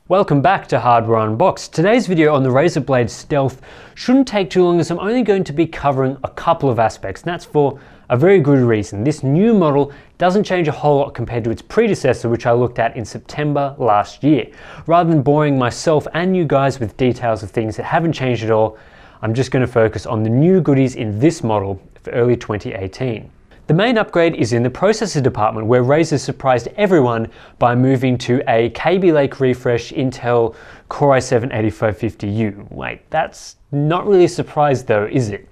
Welcome back to Hardware Unboxed. Today's video on the Razer Blade Stealth shouldn't take too long as I'm only going to be covering a couple of aspects, and that's for a very good reason. This new model doesn't change a whole lot compared to its predecessor, which I looked at in September last year. Rather than boring myself and you guys with details of things that haven't changed at all, I'm just going to focus on the new goodies in this model for early 2018. The main upgrade is in the processor department, where Razer surprised everyone by moving to a Kaby Lake refresh Intel Core i7-8550U. Wait, that's not really a surprise though, is it?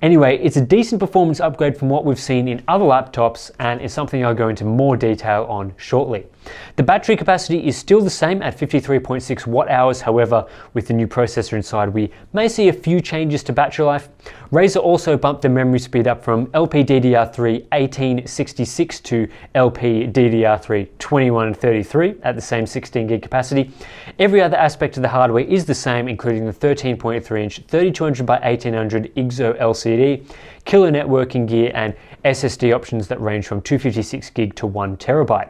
Anyway, it's a decent performance upgrade from what we've seen in other laptops, and it's something I'll go into more detail on shortly. The battery capacity is still the same at 53.6 watt hours. However, with the new processor inside, we may see a few changes to battery life. Razer also bumped the memory speed up from LPDDR3 1866 to LPDDR3 2133 at the same 16 gig capacity. Every other aspect of the hardware is the same, including the 13.3 inch 3200 by 1800 IGZO LCD, killer networking gear, and SSD options that range from 256 gig to 1 terabyte.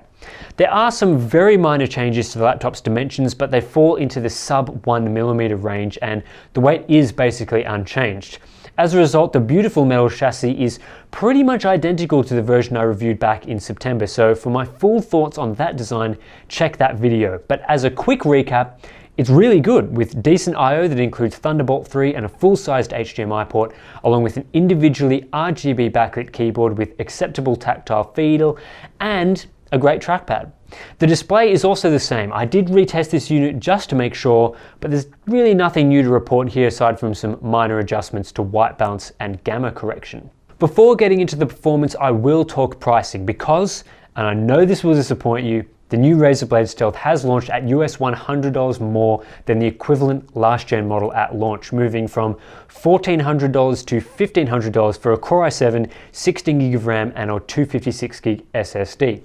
There are some very minor changes to the laptop's dimensions, but they fall into the sub 1mm range, and the weight is basically unchanged. As a result, the beautiful metal chassis is pretty much identical to the version I reviewed back in September, so for my full thoughts on that design, check that video. But as a quick recap, it's really good, with decent I/O that includes Thunderbolt 3 and a full-sized HDMI port, along with an individually RGB backlit keyboard with acceptable tactile feel and a great trackpad. The display is also the same. I did retest this unit just to make sure, but there's really nothing new to report here aside from some minor adjustments to white balance and gamma correction. Before getting into the performance, I will talk pricing because, and I know this will disappoint you, the new Razer Blade Stealth has launched at US $100 more than the equivalent last-gen model at launch, moving from $1,400 to $1,500 for a Core i7, 16 gig of RAM, and a 256 gig SSD.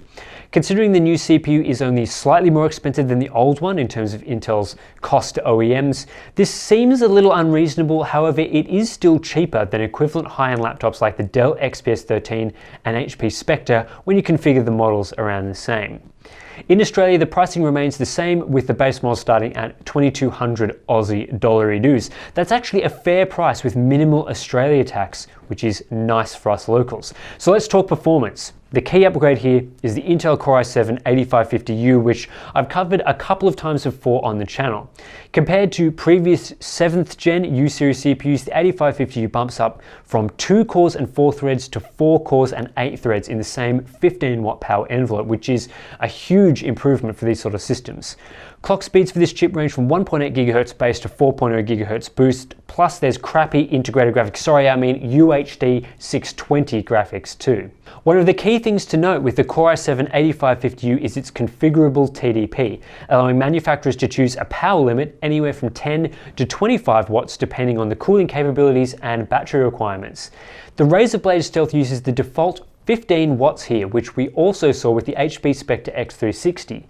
Considering the new CPU is only slightly more expensive than the old one in terms of Intel's cost to OEMs, this seems a little unreasonable. However, it is still cheaper than equivalent high-end laptops like the Dell XPS 13 and HP Spectre when you configure the models around the same. In Australia, the pricing remains the same, with the base model starting at 2,200 Aussie dollary dues. That's actually a fair price with minimal Australia tax, which is nice for us locals. So let's talk performance. The key upgrade here is the Intel Core i7-8550U, which I've covered a couple of times before on the channel. Compared to previous 7th gen U series CPUs, the 8550U bumps up from 2 cores and 4 threads to 4 cores and 8 threads in the same 15 watt power envelope, which is a huge improvement for these sort of systems. Clock speeds for this chip range from 1.8 GHz base to 4.0 GHz boost, plus there's crappy integrated graphics, UHD 620 graphics too. One of the key things to note with the Core i7-8550U is its configurable TDP, allowing manufacturers to choose a power limit anywhere from 10 to 25 watts depending on the cooling capabilities and battery requirements. The Razer Blade Stealth uses the default 15 watts here, which we also saw with the HP Spectre X360.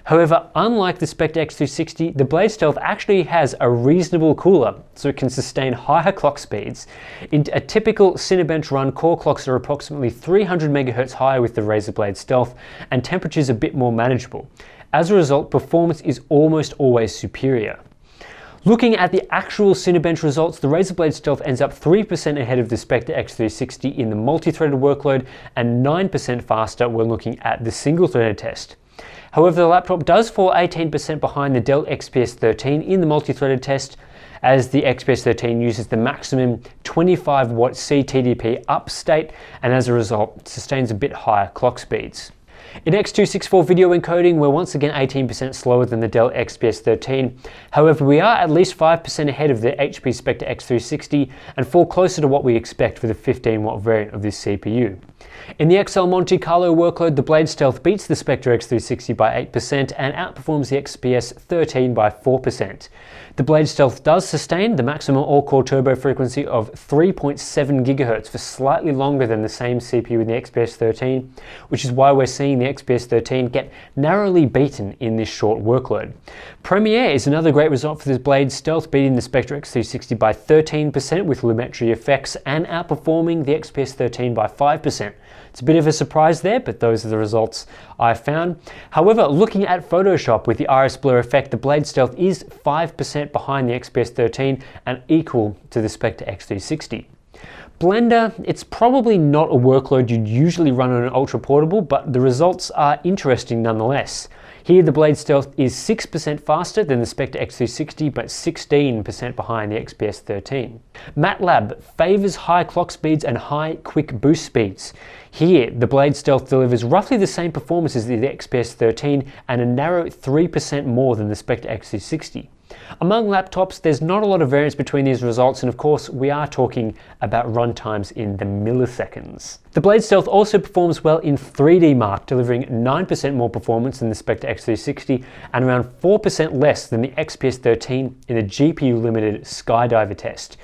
However, unlike the Spectre X360, the Blade Stealth actually has a reasonable cooler, so it can sustain higher clock speeds. In a typical Cinebench run, core clocks are approximately 300 MHz higher with the Razer Blade Stealth, and temperatures a bit more manageable. As a result, performance is almost always superior. Looking at the actual Cinebench results, the Razer Blade Stealth ends up 3% ahead of the Spectre X360 in the multi-threaded workload and 9% faster when looking at the single-threaded test. However, the laptop does fall 18% behind the Dell XPS 13 in the multi-threaded test, as the XPS 13 uses the maximum 25 watt CTDP up state, and as a result sustains a bit higher clock speeds. In X264 video encoding, we're once again 18% slower than the Dell XPS 13. However, we are at least 5% ahead of the HP Spectre X360 and fall closer to what we expect for the 15 watt variant of this CPU. In the XL Monte Carlo workload, the Blade Stealth beats the Spectre X360 by 8% and outperforms the XPS 13 by 4%. The Blade Stealth does sustain the maximum all-core turbo frequency of 3.7 GHz for slightly longer than the same CPU in the XPS 13, which is why we're seeing the XPS 13 get narrowly beaten in this short workload. Premiere is another great result for this Blade Stealth, beating the Spectre X360 by 13% with Lumetri effects and outperforming the XPS 13 by 5%. It's a bit of a surprise there, but those are the results I found. However, looking at Photoshop with the iris blur effect, the Blade Stealth is 5% behind the XPS 13 and equal to the Spectre X360. Blender, it's probably not a workload you'd usually run on an ultra portable, but the results are interesting nonetheless. Here the Blade Stealth is 6% faster than the Spectre X360, but 16% behind the XPS 13. MATLAB favors high clock speeds and high quick boost speeds. Here, the Blade Stealth delivers roughly the same performance as the XPS 13 and a narrow 3% more than the Spectre X360. Among laptops, there's not a lot of variance between these results, and of course, we are talking about runtimes in the milliseconds. The Blade Stealth also performs well in 3D Mark, delivering 9% more performance than the Spectre X360 and around 4% less than the XPS 13 in the GPU-limited Skydiver test.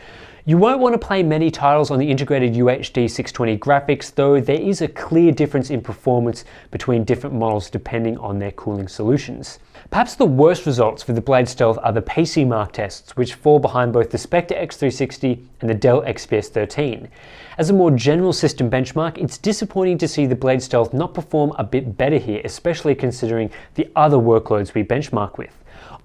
You won't want to play many titles on the integrated UHD 620 graphics, though there is a clear difference in performance between different models depending on their cooling solutions. Perhaps the worst results for the Blade Stealth are the PC Mark tests, which fall behind both the Spectre X360 and the Dell XPS 13. As a more general system benchmark, it's disappointing to see the Blade Stealth not perform a bit better here, especially considering the other workloads we benchmark with.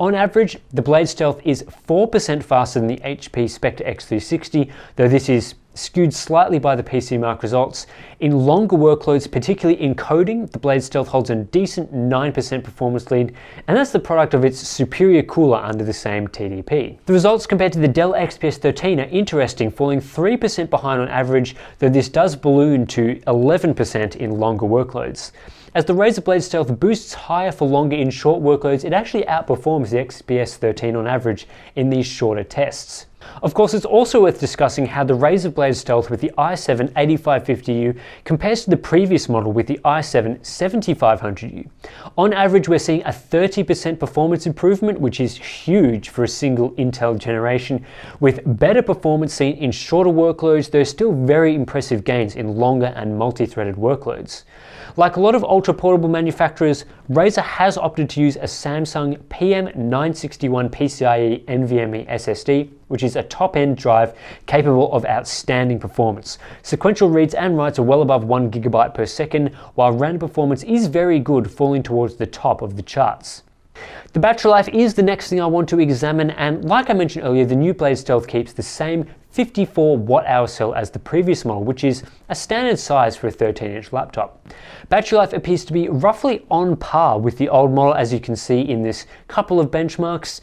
On average, the Blade Stealth is 4% faster than the HP Spectre X360, though this is skewed slightly by the PC Mark results. In longer workloads, particularly in coding, the Blade Stealth holds a decent 9% performance lead, and that's the product of its superior cooler under the same TDP. The results compared to the Dell XPS 13 are interesting, falling 3% behind on average, though this does balloon to 11% in longer workloads. As the Razer Blade Stealth boosts higher for longer in short workloads, it actually outperforms the XPS 13 on average in these shorter tests. Of course, it's also worth discussing how the Razer Blade Stealth with the i7-8550U compares to the previous model with the i7-7550U. On average, we're seeing a 30% performance improvement, which is huge for a single Intel generation. With better performance seen in shorter workloads, there are still very impressive gains in longer and multi-threaded workloads. Like a lot of ultra-portable manufacturers, Razer has opted to use a Samsung PM961 PCIe NVMe SSD, which is a top-end drive capable of outstanding performance. Sequential reads and writes are well above 1 GB per second, while random performance is very good, falling towards the top of the charts. The battery life is the next thing I want to examine, and like I mentioned earlier, the new Blade Stealth keeps the same 54 watt-hour cell as the previous model, which is a standard size for a 13-inch laptop. Battery life appears to be roughly on par with the old model, as you can see in this couple of benchmarks.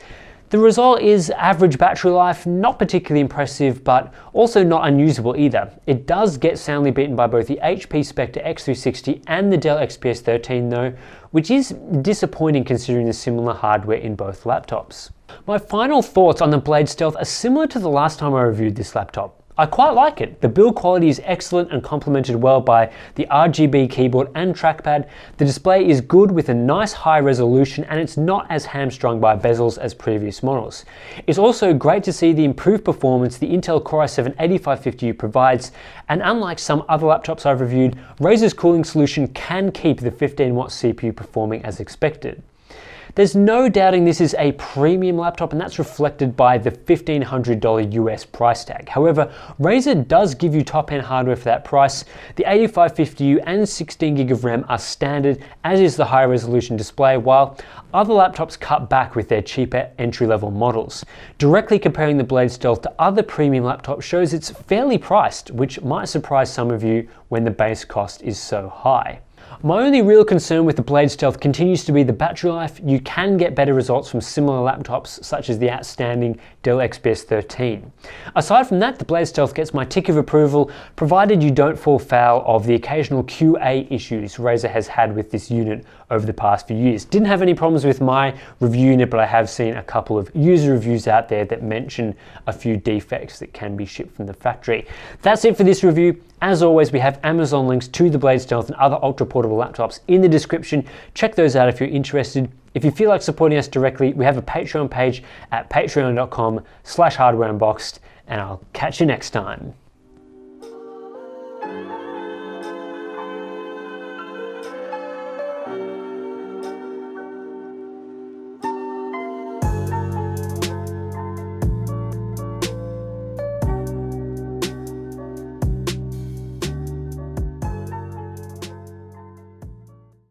The result is average battery life, not particularly impressive, but also not unusable either. It does get soundly beaten by both the HP Spectre X360 and the Dell XPS 13 though, which is disappointing considering the similar hardware in both laptops. My final thoughts on the Blade Stealth are similar to the last time I reviewed this laptop. I quite like it. The build quality is excellent and complemented well by the RGB keyboard and trackpad. The display is good with a nice high resolution, and it's not as hamstrung by bezels as previous models. It's also great to see the improved performance the Intel Core i7-8550U provides, and unlike some other laptops I've reviewed, Razer's cooling solution can keep the 15-watt CPU performing as expected. There's no doubting this is a premium laptop, and that's reflected by the $1,500 US price tag. However, Razer does give you top-end hardware for that price. The 8550U and 16GB of RAM are standard, as is the high resolution display, while other laptops cut back with their cheaper entry-level models. Directly comparing the Blade Stealth to other premium laptops shows it's fairly priced, which might surprise some of you when the base cost is so high. My only real concern with the Blade Stealth continues to be the battery life. You can get better results from similar laptops such as the outstanding Dell XPS 13. Aside from that, the Blade Stealth gets my tick of approval, provided you don't fall foul of the occasional QA issues Razer has had with this unit over the past few years. Didn't have any problems with my review unit, but I have seen a couple of user reviews out there that mention a few defects that can be shipped from the factory. That's it for this review. As always, we have Amazon links to the Blade Stealth and other ultra-portable laptops in the description. Check those out if you're interested. If you feel like supporting us directly, we have a Patreon page at patreon.com/hardwareunboxed, and I'll catch you next time.